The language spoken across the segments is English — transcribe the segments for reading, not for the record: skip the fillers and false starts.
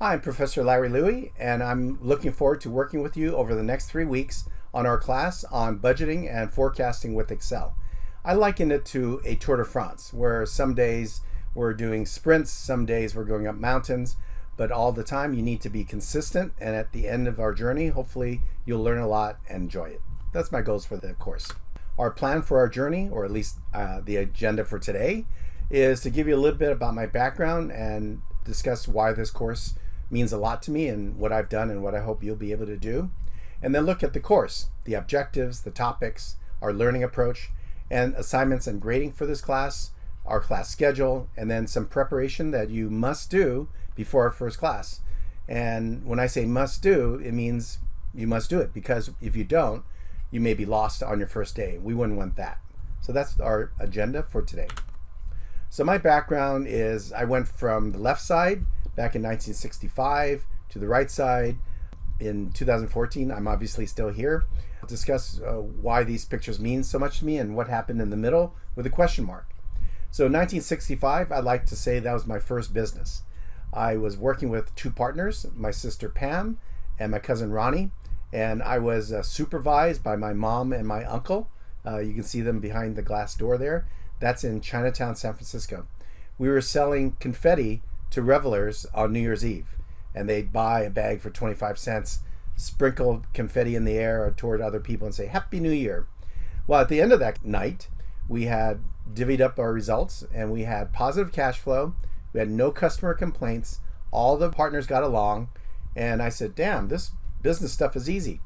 Hi, I'm Professor Larry Louie, and I'm looking forward to working with you over the next 3 weeks on our class on budgeting and forecasting with Excel. I liken it to a Tour de France, where some days we're doing sprints, some days we're going up mountains, but all the time you need to be consistent, and at the end of our journey, hopefully you'll learn a lot and enjoy it. That's my goals for the course. Our plan for our journey, or at least the agenda for today, is to give you a little bit about my background and discuss why this course means a lot to me and what I've done and what I hope you'll be able to do. And then look at the course, the objectives, the topics, our learning approach, and assignments and grading for this class, our class schedule, and then some preparation that you must do before our first class. And when I say must do, it means you must do it, because if you don't, you may be lost on your first day. We wouldn't want that. So that's our agenda for today. So my background is I went from the left side back in 1965 to the right side in 2014. I'm obviously still here. I'll discuss why these pictures mean so much to me and what happened in the middle with a question mark. So in 1965, I'd like to say that was my first business. I was working with two partners, my sister Pam and my cousin Ronnie, and I was supervised by my mom and my uncle. You can see them behind the glass door there. That's in Chinatown, San Francisco. We were selling confetti to revelers on New Year's Eve, and they'd buy a bag for 25 cents, sprinkle confetti in the air or toward other people and say, Happy New Year. Well, at the end of that night, we had divvied up our results and we had positive cash flow. We had no customer complaints. All the partners got along. And I said, damn, this business stuff is easy.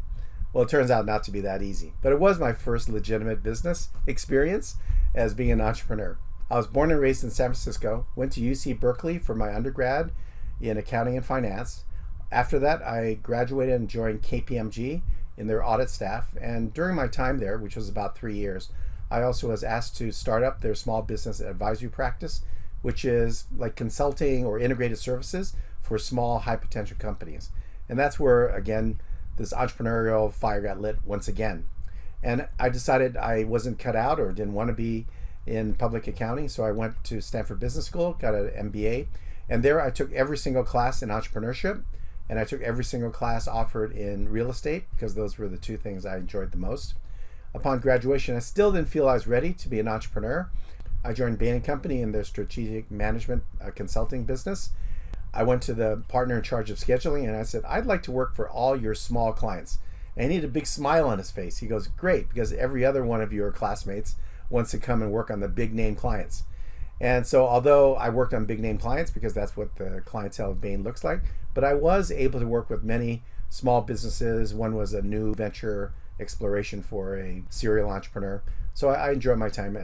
Well, it turns out not to be that easy, but it was my first legitimate business experience as being an entrepreneur. I was born and raised in San Francisco, went to UC Berkeley for my undergrad in accounting and finance. After that, I graduated and joined KPMG in their audit staff. And during my time there, which was about 3 years, I also was asked to start up their small business advisory practice, which is like consulting or integrated services for small, high potential companies. And that's where, again, this entrepreneurial fire got lit once again. And I decided I wasn't cut out or didn't want to be in public accounting, so I went to Stanford Business School, got an MBA, and there I took every single class in entrepreneurship, and I took every single class offered in real estate, because those were the two things I enjoyed the most. Upon graduation, I still didn't feel I was ready to be an entrepreneur. I joined Bain & Company in their strategic management consulting business. I went to the partner in charge of scheduling, and I said, I'd like to work for all your small clients. And he had a big smile on his face. He goes, great, because every other one of your classmates wants to come and work on the big name clients. And so although I worked on big name clients because that's what the clientele of Bain looks like, but I was able to work with many small businesses. One was a new venture exploration for a serial entrepreneur. So I enjoyed my time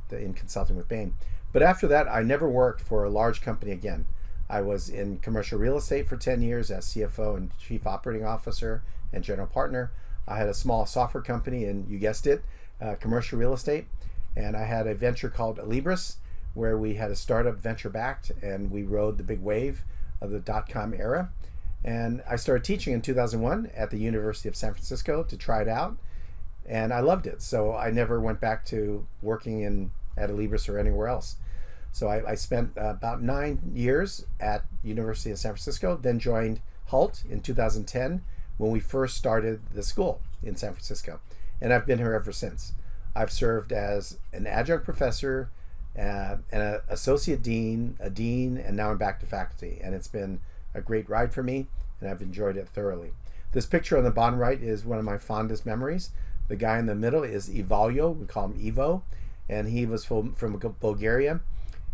in consulting with Bain. But after that, I never worked for a large company again. I was in commercial real estate for 10 years as CFO and chief operating officer and general partner. I had a small software company, and you guessed it, commercial real estate. And I had a venture called Alibris, where we had a startup venture backed, and we rode the big wave of the dot-com era. And I started teaching in 2001 at the University of San Francisco to try it out, and I loved it. So I never went back to working at Alibris or anywhere else. So I spent about 9 years at University of San Francisco, then joined HALT in 2010 when we first started the school in San Francisco. And I've been here ever since. I've served as an adjunct professor, and an associate dean, a dean, and now I'm back to faculty. And it's been a great ride for me, and I've enjoyed it thoroughly. This picture on the bottom right is one of my fondest memories. The guy in the middle is Ivalio, we call him Ivo, and he was from Bulgaria.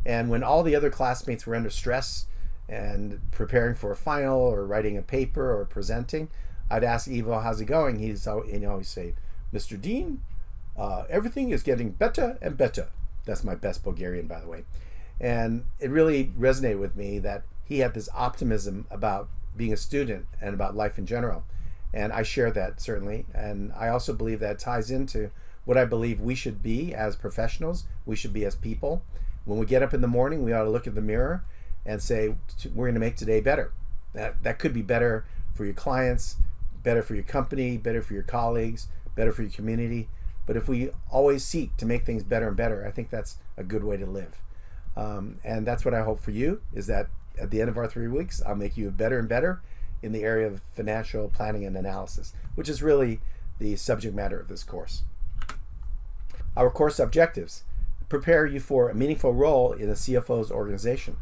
And when all the other classmates were under stress and preparing for a final or writing a paper or presenting, I'd ask Ivo, how's it going? He'd always say, Mr. Dean, everything is getting better and better. That's my best Bulgarian, by the way. And it really resonated with me that he had this optimism about being a student and about life in general. And I share that, certainly. And I also believe that ties into what I believe we should be as professionals, we should be as people. When we get up in the morning, we ought to look at the mirror and say, we're going to make today better. That could be better for your clients, better for your company, better for your colleagues, better for your community. But if we always seek to make things better and better, I think that's a good way to live. And that's what I hope for you, is that at the end of our 3 weeks, I'll make you better and better in the area of financial planning and analysis, which is really the subject matter of this course. Our course objectives: prepare you for a meaningful role in a CFO's organization.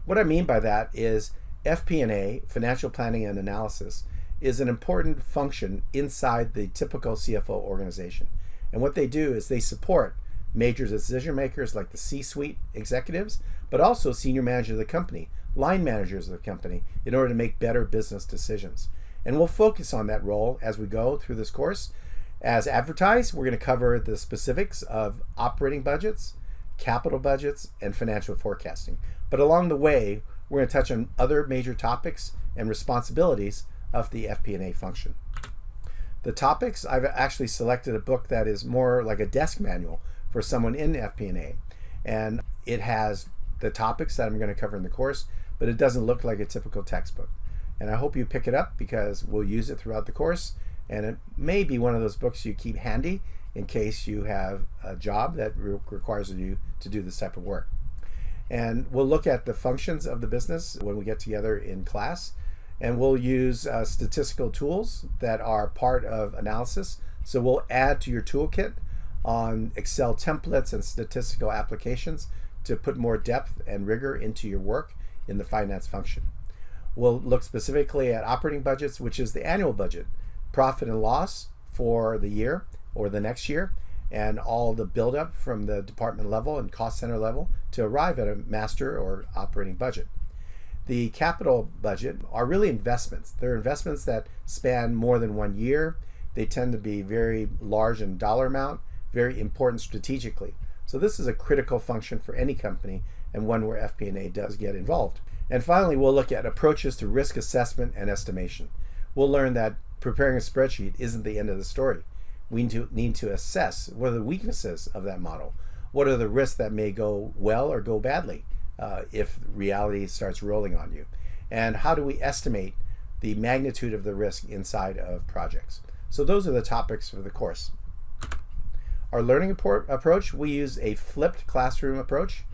What I mean by that is FP&A, financial planning and analysis, is an important function inside the typical CFO organization. And what they do is they support major decision makers like the C-suite executives, but also senior managers of the company, line managers of the company, in order to make better business decisions. And we'll focus on that role as we go through this course. As advertised, we're going to cover the specifics of operating budgets, capital budgets, and financial forecasting. But along the way, we're going to touch on other major topics and responsibilities of the FP&A function. The topics, I've actually selected a book that is more like a desk manual for someone in FP&A. And it has the topics that I'm going to cover in the course, but it doesn't look like a typical textbook. And I hope you pick it up because we'll use it throughout the course. And it may be one of those books you keep handy in case you have a job that requires you to do this type of work. And we'll look at the functions of the business when we get together in class. And we'll use statistical tools that are part of analysis. So we'll add to your toolkit on Excel templates and statistical applications to put more depth and rigor into your work in the finance function. We'll look specifically at operating budgets, which is the annual budget, profit and loss for the year or the next year, and all the buildup from the department level and cost center level to arrive at a master or operating budget. The capital budget are really investments. They're investments that span more than 1 year. They tend to be very large in dollar amount, very important strategically. So this is a critical function for any company and one where FP&A does get involved. And finally, we'll look at approaches to risk assessment and estimation. We'll learn that preparing a spreadsheet isn't the end of the story. We need to assess what are the weaknesses of that model. What are the risks that may go well or go badly if reality starts rolling on you? And how do we estimate the magnitude of the risk inside of projects? So those are the topics for the course. Our learning approach, we use a flipped classroom approach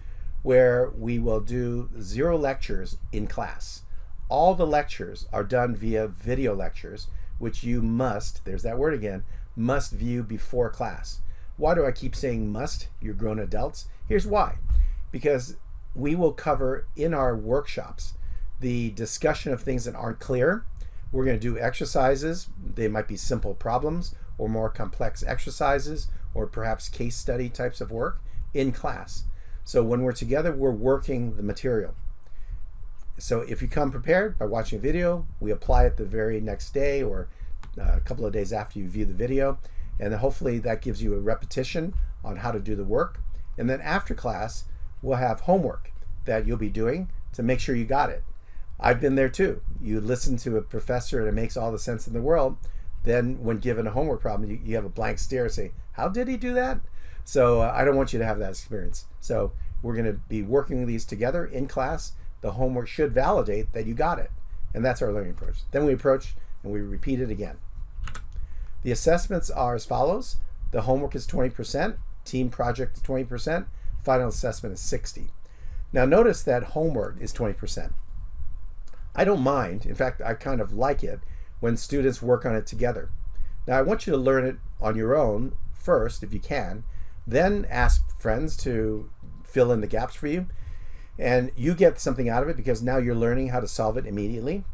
where we will do 0 lectures in class. All the lectures are done via video lectures, which you must, there's that word again, must view before class. Why do I keep saying must? You're grown adults. Here's why. Because we will cover in our workshops the discussion of things that aren't clear. We're going to do exercises. They might be simple problems or more complex exercises or perhaps case study types of work in class. So when we're together, we're working the material. So if you come prepared by watching a video, we apply it the very next day or a couple of days after you view the video. And then hopefully that gives you a repetition on how to do the work. And then after class, we'll have homework that you'll be doing to make sure you got it. I've been there too. You listen to a professor and it makes all the sense in the world. Then when given a homework problem, you have a blank stare and say, how did he do that? So I don't want you to have that experience. So we're going to be working these together in class. The homework should validate that you got it. And that's our learning approach. Then we approach and we repeat it again. The assessments are as follows. The homework is 20%, team project is 20%, final assessment is 60%. Now notice that homework is 20%. I don't mind, in fact, I kind of like it when students work on it together. Now I want you to learn it on your own first, if you can, then ask friends to fill in the gaps for you. And you get something out of it because now you're learning how to solve it immediately.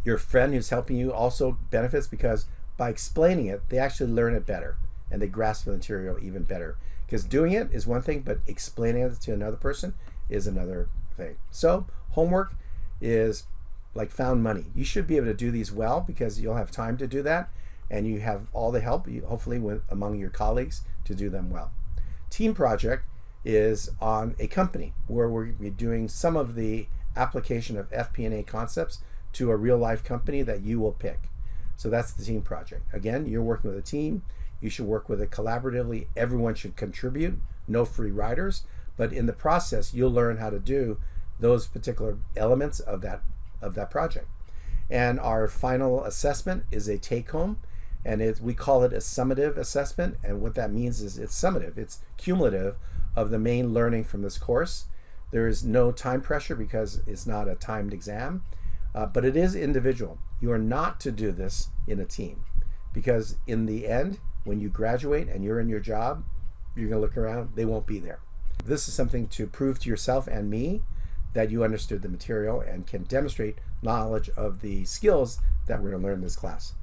Your friend who's helping you also benefits because by explaining it, they actually learn it better and they grasp the material even better. Because doing it is one thing, but explaining it to another person is another thing. So homework is like found money. You should be able to do these well because you'll have time to do that and you have all the help, hopefully, among your colleagues to do them well. Team project is on a company where we're doing some of the application of FP&A concepts to a real life company that you will pick. So that's the team project. Again, you're working with a team. You should work with it collaboratively. Everyone should contribute, no free riders, but in the process, you'll learn how to do those particular elements of that project. And our final assessment is a take-home, and we call it a summative assessment. And what that means is it's summative, it's cumulative of the main learning from this course. There is no time pressure because it's not a timed exam, but it is individual. You are not to do this in a team, because in the end, when you graduate and you're in your job, you're going to look around, they won't be there. This is something to prove to yourself and me that you understood the material and can demonstrate knowledge of the skills that we're going to learn in this class.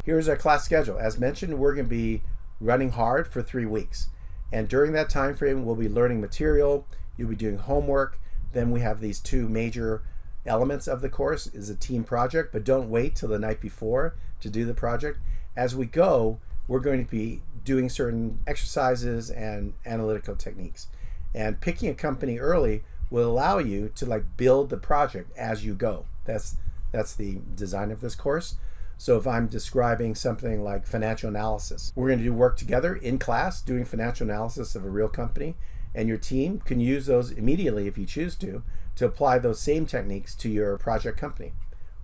Here's our class schedule. As mentioned, we're going to be running hard for 3 weeks. And during that time frame, we'll be learning material, you'll be doing homework. Then we have these 2 major elements of the course is a team project, but don't wait till the night before to do the project. As we go, we're going to be doing certain exercises and analytical techniques. And picking a company early will allow you to build the project as you go. That's the design of this course. So if I'm describing something like financial analysis, we're going to do work together in class doing financial analysis of a real company, and your team can use those immediately if you choose to apply those same techniques to your project company.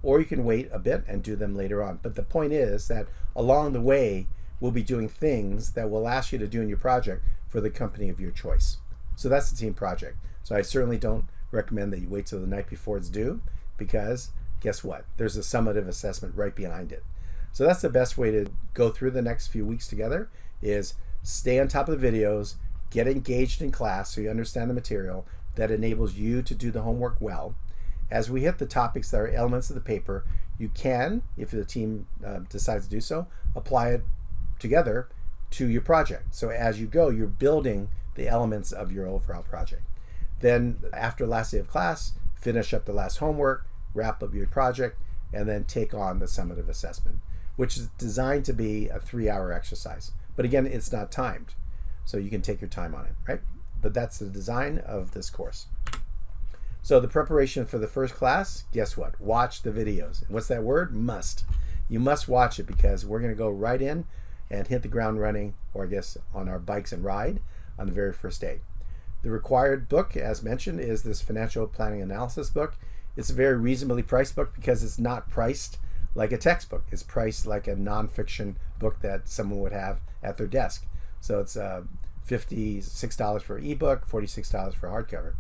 Or you can wait a bit and do them later on. But the point is that along the way, we'll be doing things that we'll ask you to do in your project for the company of your choice. So that's the team project. So I certainly don't recommend that you wait till the night before it's due, because guess what? There's a summative assessment right behind it. So that's the best way to go through the next few weeks together, is stay on top of the videos, get engaged in class so you understand the material that enables you to do the homework well. As we hit the topics that are elements of the paper, you can, if the team decides to do so, apply it together to your project. So as you go, you're building the elements of your overall project. Then after last day of class, finish up the last homework, wrap up your project, and then take on the summative assessment, which is designed to be a 3-hour exercise. But again, it's not timed, so you can take your time on it, right? But that's the design of this course. So the preparation for the first class, guess what? Watch the videos. And what's that word? Must. You must watch it, because we're going to go right in and hit the ground running, or I guess on our bikes and ride on the very first day. The required book, as mentioned, is this financial planning analysis book. It's a very reasonably priced book because it's not priced like a textbook. It's priced like a nonfiction book that someone would have at their desk. So it's $56 for ebook, $46 for hardcover.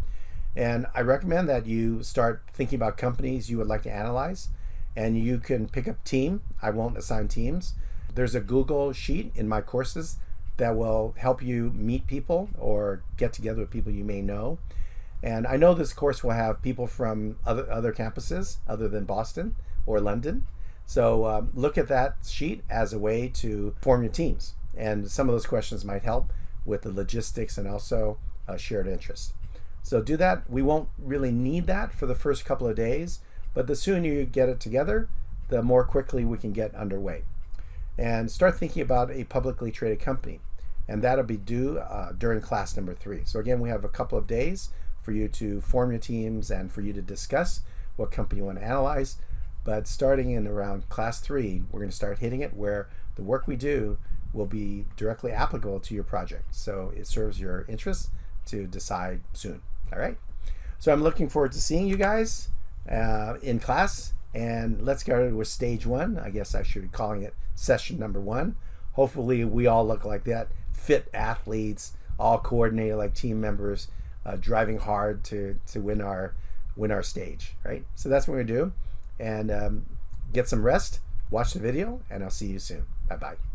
And I recommend that you start thinking about companies you would like to analyze, and you can pick up team. I won't assign teams. There's a Google sheet in my courses that will help you meet people or get together with people you may know. And I know this course will have people from other campuses other than Boston or London. So look at that sheet as a way to form your teams. And some of those questions might help with the logistics and also shared interest. So do that. We won't really need that for the first couple of days, but the sooner you get it together, the more quickly we can get underway. And start thinking about a publicly traded company. And that'll be due during class number 3. So again, we have a couple of days for you to form your teams and for you to discuss what company you want to analyze. But starting in around class 3, we're going to start hitting it where the work we do will be directly applicable to your project. So it serves your interests to decide soon. All right. So I'm looking forward to seeing you guys in class. And let's go with stage 1. I guess I should be calling it session number 1. Hopefully we all look like that. Fit athletes, all coordinated like team members, driving hard to win our stage, right? So that's what we're gonna do. And get some rest, watch the video, and I'll see you soon. Bye-bye.